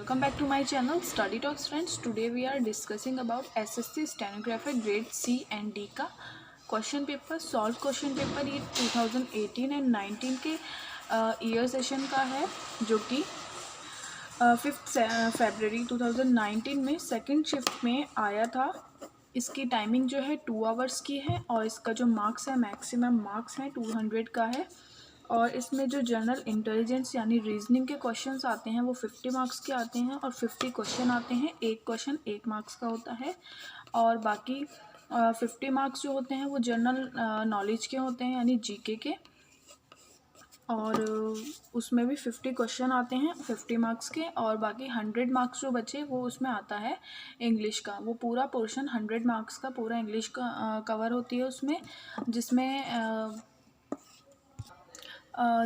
Welcome back to my channel Study Talks friends. Today we are discussing about SSC stenographer grade C and D का question paper solve question paper. ये 2018 and 19 के year session का है जो कि 5 फरवरी 2019 में second shift में आया था। इसकी टाइमिंग जो है 2 आवर्स की है और इसका जो मार्क्स है मैक्सिमम मार्क्स हैं 200 का है। और इसमें जो जनरल इंटेलिजेंस यानी रीजनिंग के क्वेश्चंस आते हैं वो 50 मार्क्स के आते हैं और 50 क्वेश्चन आते हैं। एक क्वेश्चन 1 मार्क्स का होता है और बाकी 50 मार्क्स जो होते हैं वो जनरल नॉलेज के होते हैं यानी जीके के। और उसमें भी 50 क्वेश्चन आते हैं 50 मार्क्स के और बाकी 100 मार्क्स जो बचे वो उसमें आता है इंग्लिश का। वो पूरा पोर्शन 100 मार्क्स का पूरा इंग्लिश का कवर होती है उसमें,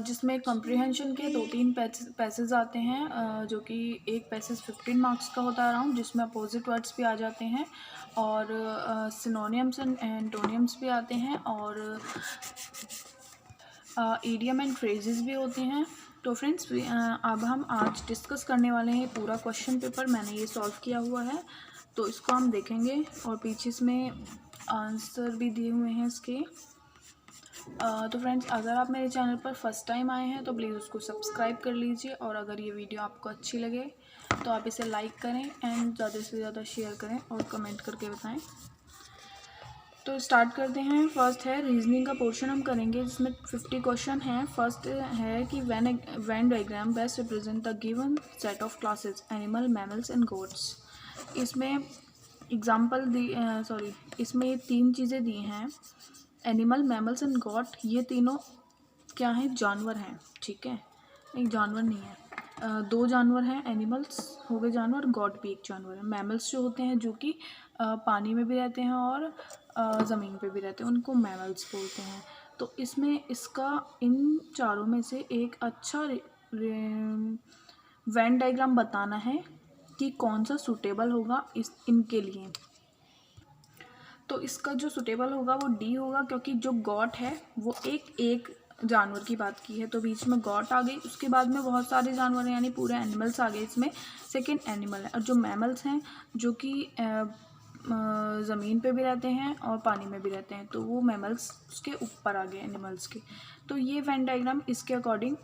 जिसमें कम्प्रीहेंशन के 2-3 पैसेज आते हैं जो कि एक पैसेज 15 मार्क्स का होता है अराउंड, जिसमें अपोजिट वर्ड्स भी आ जाते हैं और सिनोनिम्स एंड एंटोनिम्स भी आते हैं और इडियम एंड फ्रेजेस भी होती हैं। तो फ्रेंड्स अब हम आज डिस्कस करने वाले हैं पूरा क्वेश्चन पेपर। मैंने ये सॉल्व किया हुआ है तो इसको हम देखेंगे और पीछे इसमें आंसर भी दिए हुए हैं इसके। तो फ्रेंड्स अगर आप मेरे चैनल पर फर्स्ट टाइम आए हैं तो प्लीज़ उसको सब्सक्राइब कर लीजिए और अगर ये वीडियो आपको अच्छी लगे तो आप इसे लाइक करें एंड ज़्यादा से ज़्यादा शेयर करें और कमेंट करके बताएं। तो स्टार्ट करते हैं। फर्स्ट है रीजनिंग का पोर्शन हम करेंगे जिसमें 50 क्वेश्चन हैं। फर्स्ट है कि Venn diagram best represent the given set of classes animal mammals and goats. इसमें एग्जाम्पल इसमें 3 चीज़ें दी हैं, एनिमल मैमल्स एंड गॉट। ये तीनों क्या हैं? जानवर हैं, ठीक है। एक जानवर नहीं है, 2 जानवर हैं। एनिमल्स हो गए जानवर, गॉट भी एक जानवर है। मैमल्स जो होते हैं जो कि पानी में भी रहते हैं और ज़मीन पे भी रहते हैं, उनको मैमल्स बोलते हैं। तो इसमें इसका इन चारों में से एक अच्छा वेन डायग्राम बताना है कि कौन सा सूटेबल होगा इनके लिए। तो इसका जो सूटेबल होगा वो डी होगा, क्योंकि जो गॉट है वो एक जानवर की बात की है तो बीच में गॉट आ गई। उसके बाद में बहुत सारे जानवर हैं यानी पूरे एनिमल्स आ गए, इसमें सेकंड एनिमल है। और जो मैमल्स हैं जो कि ज़मीन पे भी रहते हैं और पानी में भी रहते हैं, तो वो मैमल्स उसके ऊपर आ गए एनिमल्स के। तो ये वेन डायग्राम इसके अकॉर्डिंग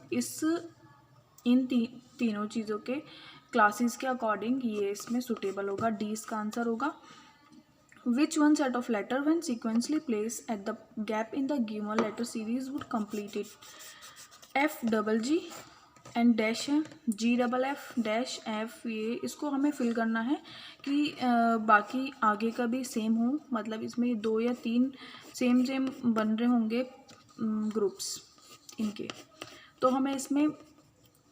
इन तीनों चीज़ों के क्लासेस के अकॉर्डिंग ये इसमें सूटेबल होगा। डी इसका आंसर होगा। Which one set of letter when sequentially placed at the gap in the given letter series would complete it? F double ji and dash है, G double F dash F। ये इसको हमें fill करना है कि बाकी आगे का भी सेम हो, मतलब इसमें 2 या 3 सेम बन रहे होंगे ग्रुप्स इनके। तो हमें इसमें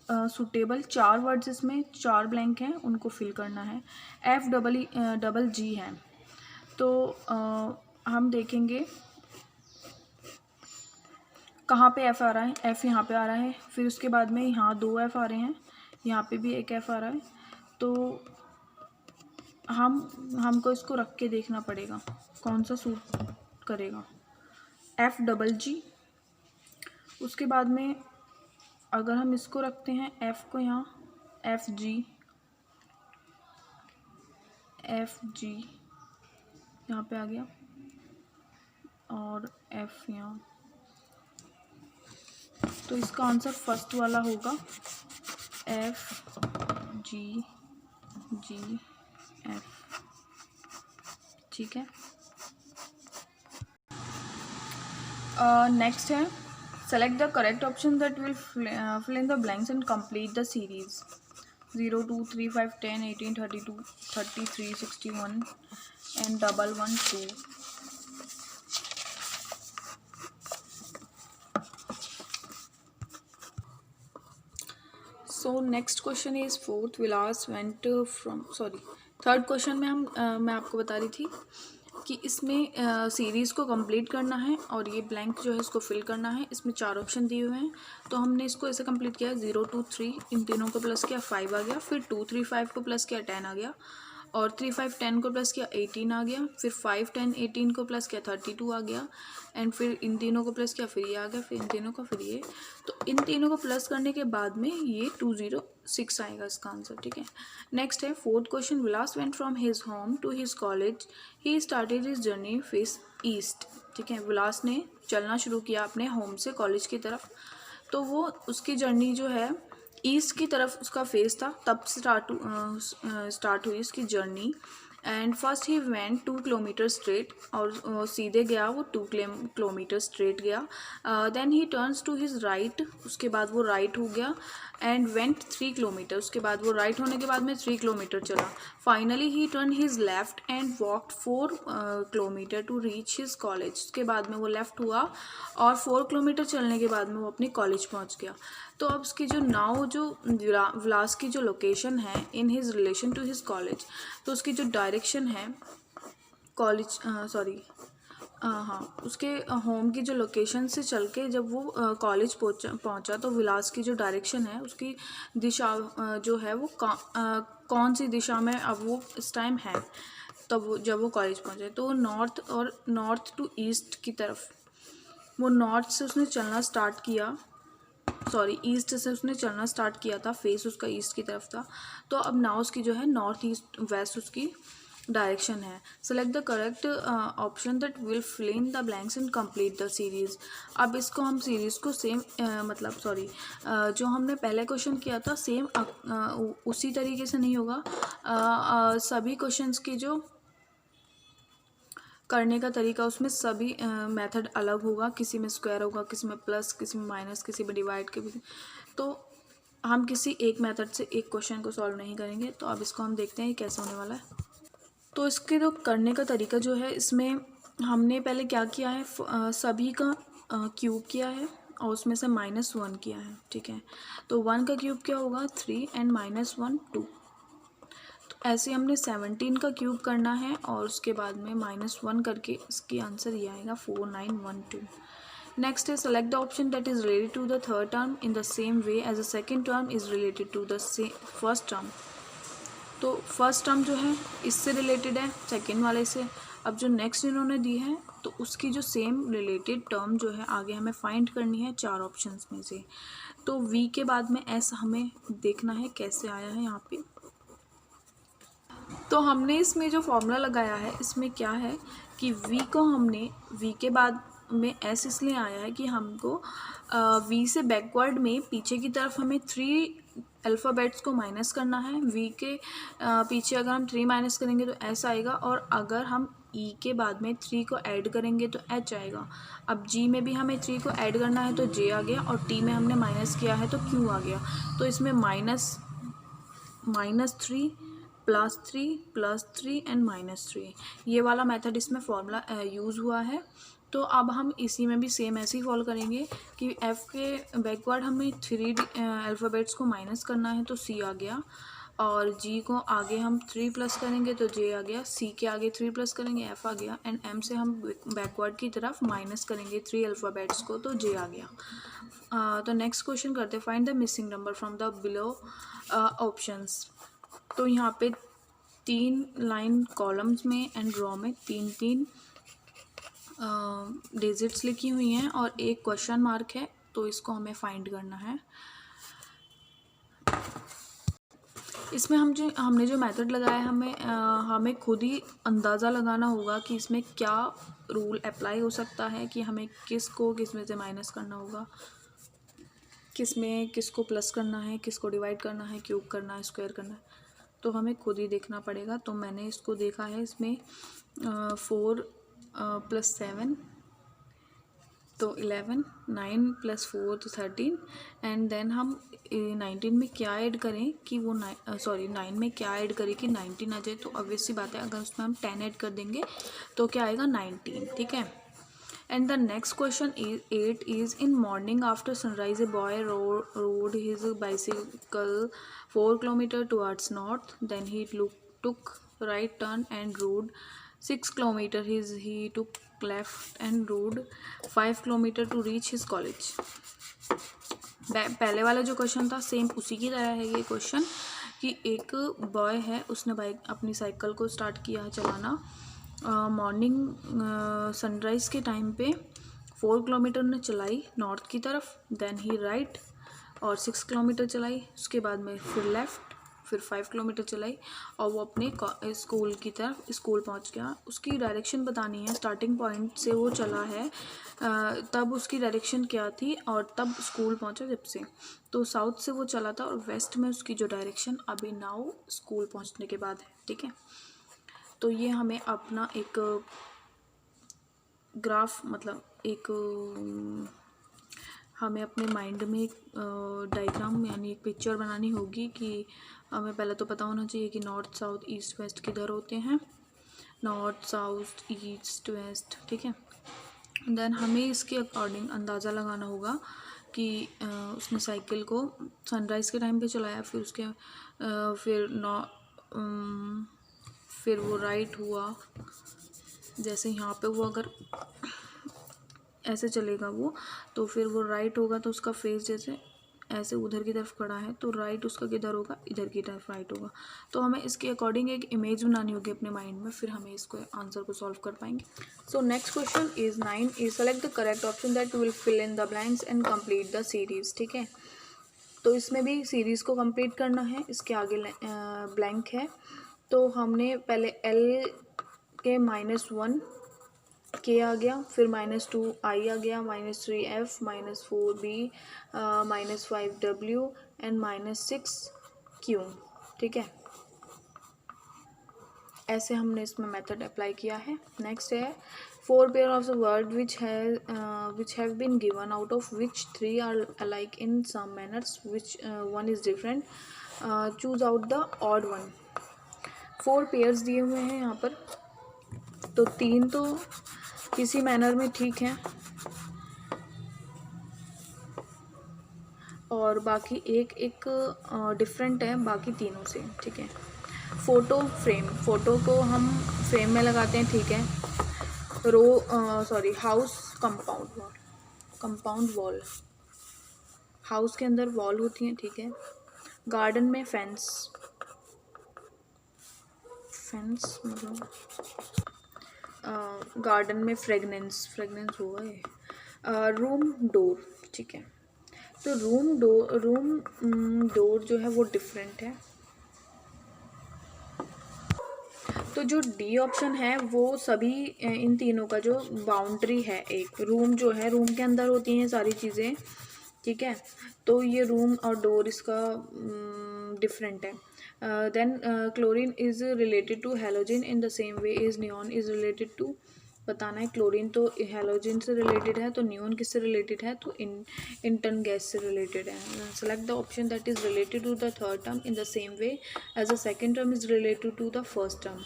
सूटेबल 4 वर्ड्स, इसमें 4 ब्लैंक हैं, उनको फिल करना है। F डबल जी है तो हम देखेंगे कहाँ पे F आ रहा है। F यहाँ पे आ रहा है, फिर उसके बाद में यहाँ 2 F आ रहे हैं, यहाँ पे भी एक F आ रहा है। तो हमको इसको रख के देखना पड़ेगा कौन सा सूट करेगा। F डबल जी, उसके बाद में अगर हम इसको रखते हैं F को यहाँ, F जी यहाँ पे आ गया और F यहाँ। तो इसका आंसर फर्स्ट वाला होगा F G F, ठीक है। नेक्स्ट है select the correct option that will fill in the blanks and complete the series 0, 2, 3, 5, 10, 18, 32, 33, 61 and 112. So next question is fourth. Vilas went from third question में मैं आपको बता रही थी कि इसमें सीरीज़ को कंप्लीट करना है और ये ब्लैंक जो है इसको फिल करना है। इसमें 4 ऑप्शन दिए हुए हैं तो हमने इसको ऐसे कंप्लीट किया। 0, 2, 3 इन तीनों को प्लस किया 5 आ गया, फिर 2, 3, 5 को प्लस किया 10 आ गया और 3 5 10 को प्लस किया 18 आ गया, फिर 5 10 18 को प्लस किया 32 आ गया, एंड फिर इन तीनों को प्लस किया फिर ये आ गया, फिर इन तीनों का फिर ये। तो इन तीनों को प्लस करने के बाद में ये 206 आएगा इसका आंसर, ठीक है। नेक्स्ट है fourth question, Vilas went from his home to his college, he started his journey face east, ठीक है। विलास ने चलना शुरू किया अपने होम से कॉलेज की तरफ, तो वो उसकी जर्नी जो है ईस्ट की तरफ उसका फेस था, तब स्टार्ट हुई उसकी journey. And first he went 2 kilometre straight, और सीधे गया वो 2 किलोमीटर स्ट्रेट गया। Then he turns to his right, उसके बाद वो राइट हो गया, एंड वेंट 3 किलोमीटर, उसके बाद वो राइट होने के बाद में 3 किलोमीटर चला। Finally he turn his left and walked 4 kilometre to reach his college, उसके बाद में वो लेफ्ट हुआ और 4 किलोमीटर चलने के बाद में वो अपने कॉलेज पहुंच गया। तो अब उसकी जो नाउ जो विलास की जो लोकेशन है in his relation to his college, तो उसकी जो डायरेक्शन है कॉलेज हाँ उसके होम की जो लोकेशन से चल के जब वो कॉलेज पहुंचा तो विलास की जो डायरेक्शन है उसकी दिशा जो है वो कौन सी दिशा में अब वो इस टाइम है, तब जब वो कॉलेज पहुंचे तो नॉर्थ टू ईस्ट की तरफ, वो नॉर्थ से उसने चलना स्टार्ट किया, ईस्ट से उसने चलना स्टार्ट किया था, फेस उसका ईस्ट की तरफ था। तो अब नाउ उसकी जो है नॉर्थ ईस्ट वेस्ट उसकी डायरेक्शन है। Select the correct option that will fill in the blanks and complete the series. अब इसको हम सीरीज़ को सेम जो हमने पहले क्वेश्चन किया था सेम उसी तरीके से नहीं होगा। सभी क्वेश्चंस की जो करने का तरीका उसमें सभी मेथड अलग होगा, किसी में स्क्वायर होगा, किसी में प्लस, किसी में माइनस, किसी में डिवाइड के, तो हम किसी एक मेथड से एक क्वेश्चन को सॉल्व नहीं करेंगे। तो अब इसको हम देखते हैं कैसे होने वाला है। तो इसके जो करने का तरीका जो है, इसमें हमने पहले क्या किया है, सभी का क्यूब किया है और उसमें से -1 किया है, ठीक है। तो 1 का क्यूब क्या होगा 3 एंड -1 2। तो ऐसे हमने 17 का क्यूब करना है और उसके बाद में -1 करके इसकी आंसर ये आएगा 4912। नेक्स्ट है select the option that is related to the third term in the same way as the second term is related to the first term. तो फर्स्ट टर्म जो है इससे रिलेटेड है सेकेंड वाले से। अब जो नेक्स्ट इन्होंने दी है तो उसकी जो सेम रिलेटेड टर्म जो है आगे हमें फाइंड करनी है 4 ऑप्शंस में से। तो वी के बाद में एस हमें देखना है कैसे आया है यहाँ पे। तो हमने इसमें जो फॉर्मूला लगाया है इसमें क्या है कि वी के बाद में एस इसलिए आया है कि हमको वी से बैकवर्ड में पीछे की तरफ हमें 3 अल्फ़ाबेट्स को माइनस करना है। वी के पीछे अगर हम 3 माइनस करेंगे तो एस आएगा, और अगर हम ई के बाद में 3 को ऐड करेंगे तो एच आएगा। अब जी में भी हमें 3 को ऐड करना है तो जे आ गया, और टी में हमने माइनस किया है तो क्यू आ गया। तो इसमें -3 +3 एंड -3 ये वाला मेथड इसमें फॉर्मूला यूज़ हुआ है। तो अब हम इसी में भी सेम ऐसे ही फॉलो करेंगे कि एफ़ के बैकवर्ड हमें 3 अल्फ़ाबेट्स को माइनस करना है तो सी आ गया, और जी को आगे हम 3 प्लस करेंगे तो जे आ गया, सी के आगे 3 प्लस करेंगे एफ़ आ गया, एंड एम से हम बैकवर्ड की तरफ माइनस करेंगे 3 अल्फ़ाबेट्स को तो जे आ गया। तो नेक्स्ट क्वेश्चन करते, find the missing number from the below options. तो यहाँ पे 3 लाइन कॉलम्स में एंड रो में 3 डिजिट्स लिखी हुई हैं और एक क्वेश्चन मार्क है, तो इसको हमें फाइंड करना है। इसमें हमने जो मेथड लगाया है हमें खुद ही अंदाज़ा लगाना होगा कि इसमें क्या रूल अप्लाई हो सकता है, कि हमें किस में से माइनस करना होगा, किसको प्लस करना है, किसको डिवाइड करना है, क्यूब करना है, स्क्वायर करना है, तो हमें खुद ही देखना पड़ेगा। तो मैंने इसको देखा है, इसमें 4 + 7 तो 11, 9 + 4 तो 13, एंड देन हम 19 में क्या ऐड करें कि वो 9 में क्या ऐड करें कि 19 आ जाए। तो ऑब्वियस सी बात है अगर उसमें हम 10 ऐड कर देंगे तो क्या आएगा 19, ठीक है। And the next question is 8 is in morning after sunrise a boy rode his bicycle 4 kilometre towards north, then he took right turn and rode 6 kilometer. He took left and rode 5 kilometer to reach his college. पहले वाला जो question था same उसी की तरह है ये question, कि एक बॉय है, उसने अपनी साइकिल को स्टार्ट किया चलाना मॉर्निंग सनराइज़ के टाइम पे 4 किलोमीटर ने चलाई नॉर्थ की तरफ, देन ही राइट और 6 किलोमीटर चलाई, उसके बाद में फिर लेफ़्ट, फिर 5 किलोमीटर चलाई और वो अपने स्कूल की तरफ स्कूल पहुंच गया। उसकी डायरेक्शन बतानी है, स्टार्टिंग पॉइंट से वो चला है तब उसकी डायरेक्शन क्या थी और तब स्कूल पहुंचा जब से। तो साउथ से वो चला था और वेस्ट में उसकी जो डायरेक्शन अभी नाउ स्कूल पहुंचने के बाद है। ठीक है, तो ये हमें अपना एक ग्राफ मतलब एक हमें अपने माइंड में एक डायग्राम यानी एक पिक्चर बनानी होगी कि हमें पहले तो पता होना चाहिए कि नॉर्थ साउथ ईस्ट वेस्ट किधर होते हैं, नॉर्थ साउथ ईस्ट वेस्ट। ठीक है, देन हमें इसके अकॉर्डिंग अंदाज़ा लगाना होगा कि उसने साइकिल को सनराइज़ के टाइम पे चलाया, फिर उसके फिर वो राइट हुआ, जैसे यहाँ पे वो अगर ऐसे चलेगा वो तो फिर वो राइट होगा तो उसका फेस जैसे ऐसे उधर की तरफ खड़ा है तो राइट उसका किधर होगा, इधर की तरफ राइट होगा। तो हमें इसके अकॉर्डिंग एक इमेज बनानी होगी अपने माइंड में, फिर हमें इसको आंसर को सॉल्व कर पाएंगे। So next question is 9 is select the correct option that will fill in the blanks and complete the series. ठीक है, तो इसमें भी सीरीज़ को कंप्लीट करना है, इसके आगे ब्लैंक है। तो हमने पहले एल के -1 के आ गया, फिर -2 आई आ गया, -3 F, -4 B, -5 W and -6 Q. ठीक है, ऐसे हमने इसमें मेथड अप्लाई किया है। नेक्स्ट है 4 pair of the word which have been given out of which 3 are alike in some manners which 1 is different, choose out the odd one. 4 pairs दिए हुए हैं यहाँ पर, तो 3 तो किसी मैनर में ठीक है और बाकी एक डिफरेंट है बाकी तीनों से। ठीक है, फ़ोटो फ्रेम, फ़ोटो को हम फ्रेम में लगाते हैं। ठीक है, हाउस कंपाउंड वॉल, हाउस के अंदर वॉल होती है। ठीक है, गार्डन में फेंस मतलब गार्डन में फ्रेगनेंस हुआ है। Room door. ठीक है, तो रूम डोर जो है वो डिफरेंट है। तो जो डी ऑप्शन है वो सभी इन तीनों का जो बाउंड्री है, एक रूम जो है रूम के अंदर होती हैं सारी चीज़ें। ठीक है, तो ये रूम और डोर इसका डिफरेंट है। Then chlorine is related to halogen in the same way is neon is related to, बताना है। क्लोरीन तो हेलोजन से रिलेटेड है, तो नियॉन किससे रिलेटेड है, तो इंटर्न गैस से रिलेटेड है। Select the option that is related to the third term in the same way as the second term is related to the first term.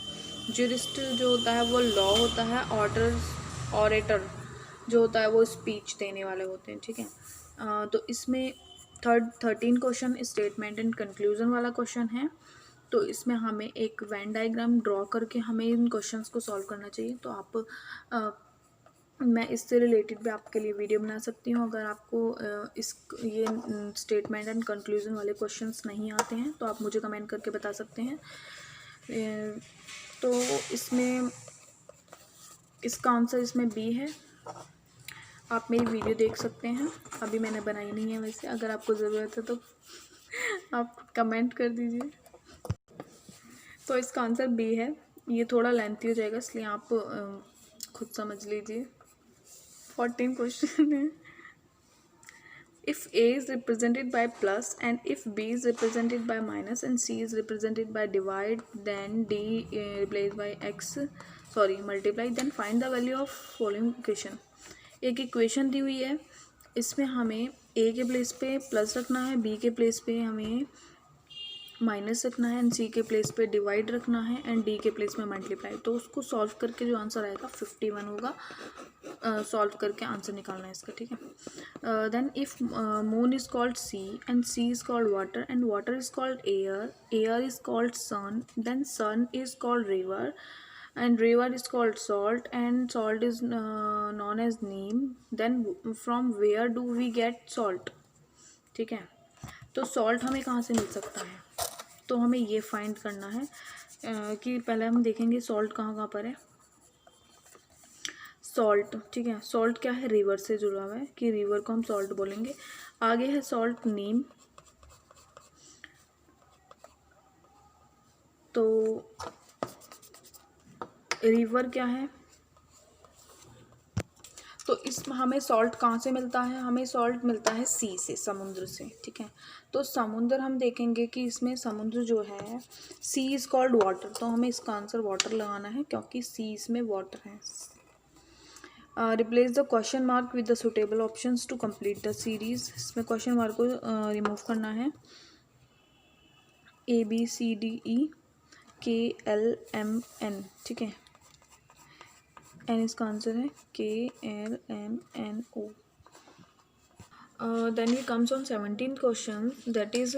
Jurist जो होता है वो लॉ होता है, ऑरेटर जो होता है वो स्पीच देने वाले होते हैं। ठीक है, तो इसमें 13 क्वेश्चन स्टेटमेंट एंड कंक्लूजन वाला क्वेश्चन है, तो इसमें हमें एक वेन डायग्राम ड्रॉ करके हमें इन क्वेश्चंस को सॉल्व करना चाहिए। तो आप मैं इससे रिलेटेड भी आपके लिए वीडियो बना सकती हूँ। अगर आपको ये स्टेटमेंट एंड कंक्लूजन वाले क्वेश्चंस नहीं आते हैं तो आप मुझे कमेंट करके बता सकते हैं। तो इसमें इसका आंसर इसमें बी है। आप मेरी वीडियो देख सकते हैं, अभी मैंने बनाई नहीं है वैसे, अगर आपको ज़रूरत है तो आप कमेंट कर दीजिए। तो इसका आंसर बी है। ये थोड़ा लेंथी हो जाएगा इसलिए आप खुद समझ लीजिए। 14 क्वेश्चन है। If A is represented by plus and if B is represented by minus and C is represented by divide, then D replaced by multiply, then find the value of following equation। एक equation दी हुई है, इसमें हमें A के place पे plus रखना है, B के प्लेस पे हमें माइनस रखना है एंड सी के प्लेस पे डिवाइड रखना है एंड डी के प्लेस में मल्टीप्लाई। तो उसको सॉल्व करके जो आंसर आएगा 51 होगा। सॉल्व करके आंसर निकालना है इसका। ठीक है, then if moon is called sea and sea is called water and water is called air is called sun, then sun is called river and river is called salt and salt is known as neem, then from where do we get salt। ठीक है, तो salt हमें कहाँ से मिल सकता है, तो हमें ये फाइंड करना है कि पहले हम देखेंगे सॉल्ट कहाँ कहाँ पर है। सॉल्ट, ठीक है, सॉल्ट क्या है, रिवर से जुड़ा हुआ है कि रिवर को हम सॉल्ट बोलेंगे। आगे है सॉल्ट नेम, तो रिवर क्या है, तो इसमें हमें सॉल्ट कहाँ से मिलता है, हमें सॉल्ट मिलता है सी से, समुद्र से, ठीक है। तो समुद्र हम देखेंगे कि इसमें समुद्र जो है, सी इज़ कॉल्ड वाटर, तो हमें इसका आंसर वाटर लगाना है क्योंकि सी इसमें वाटर है। Replace the question mark with the suitable options to complete the series, इसमें क्वेश्चन मार्क को रिमूव करना है। ABCDEKLMN, ठीक है, एन इसका आंसर है KLMNO। Then we comes on 17th question, that is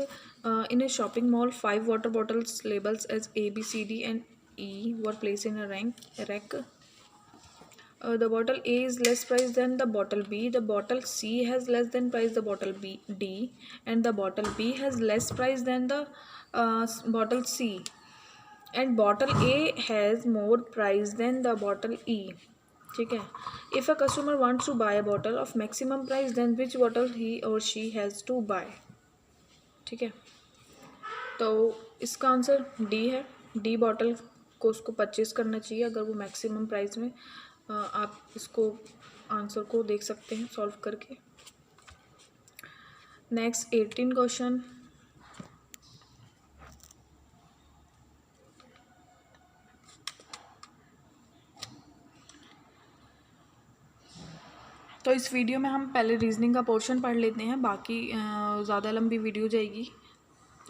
in a shopping mall 5 water bottles labels as A, B, C, D and E were placed in a rack. The bottle A is less price than the bottle B, the bottle C has less than price the bottle D, and the bottle B has less price than the bottle C, and bottle A has more price than the bottle E, ठीक है। If a customer wants to buy a bottle of maximum price then which bottle he और she has to buy, ठीक है। तो इसका answer D है, D bottle को उसको परचेज़ करना चाहिए अगर वो मैक्सिमम प्राइस में। आप इसको आंसर को देख सकते हैं सॉल्व करके। नेक्स्ट 18 क्वेश्चन, तो इस वीडियो में हम पहले रीजनिंग का पोर्शन पढ़ लेते हैं, बाकी ज़्यादा लंबी वीडियो जाएगी।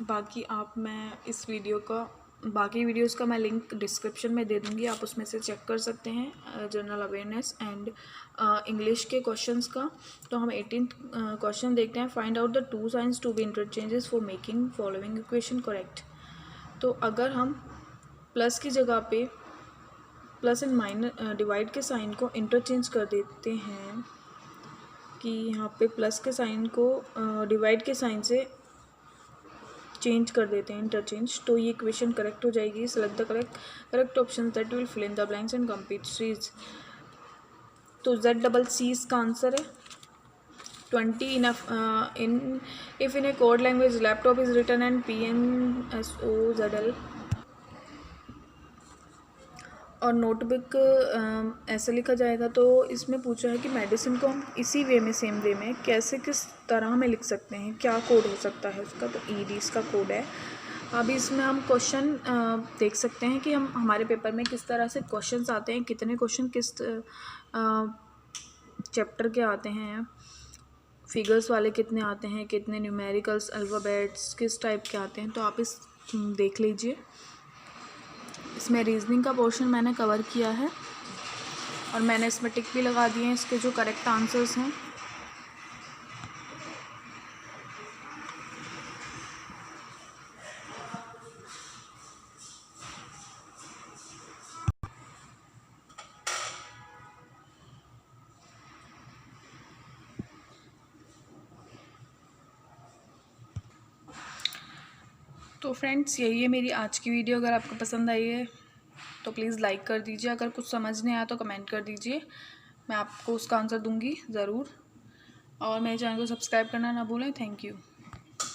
बाकी मैं इस वीडियो का बाकी वीडियोस का मैं लिंक डिस्क्रिप्शन में दे दूँगी, आप उसमें से चेक कर सकते हैं जनरल अवेयरनेस एंड इंग्लिश के क्वेश्चंस का। तो हम 18th क्वेश्चन देखते हैं। Find out the two signs to be interchanges for making following equation correct. तो अगर हम प्लस की जगह पे प्लस एंड माइनस डिवाइड के साइन को इंटरचेंज कर देते हैं, कि यहाँ पे प्लस के साइन को डिवाइड के साइन से चेंज कर देते हैं, इंटरचेंज, तो ये इक्वेशन करेक्ट हो जाएगी। Select the correct option that will fill in the blanks and complete series. तो ZCC इसका आंसर है। 20 if in a code language laptop is written and PNSOZL, और नोटबुक ऐसे लिखा जाएगा। तो इसमें पूछा है कि मेडिसिन को हम इसी वे में, सेम वे में कैसे, किस तरह में लिख सकते हैं, क्या कोड हो सकता है उसका। तो ED इसका कोड है। अभी इसमें हम क्वेश्चन देख सकते हैं कि हमारे पेपर में किस तरह से क्वेश्चंस आते हैं, कितने क्वेश्चन किस चैप्टर के आते हैं, फिगर्स वाले कितने आते हैं, कितने न्यूमेरिकल्स, अल्फ़ाबेट्स किस टाइप के आते हैं। तो आप इस देख लीजिए। इसमें रीजनिंग का पोर्शन मैंने कवर किया है और मैंने इसमें टिक भी लगा दिए हैं इसके जो करेक्ट आंसर्स हैं। तो फ्रेंड्स, यही है मेरी आज की वीडियो। अगर आपको पसंद आई है तो प्लीज़ लाइक कर दीजिए। अगर कुछ समझ नहीं आया तो कमेंट कर दीजिए, मैं आपको उसका आंसर दूंगी ज़रूर। और मेरे चैनल को सब्सक्राइब करना ना भूलें। Thank you.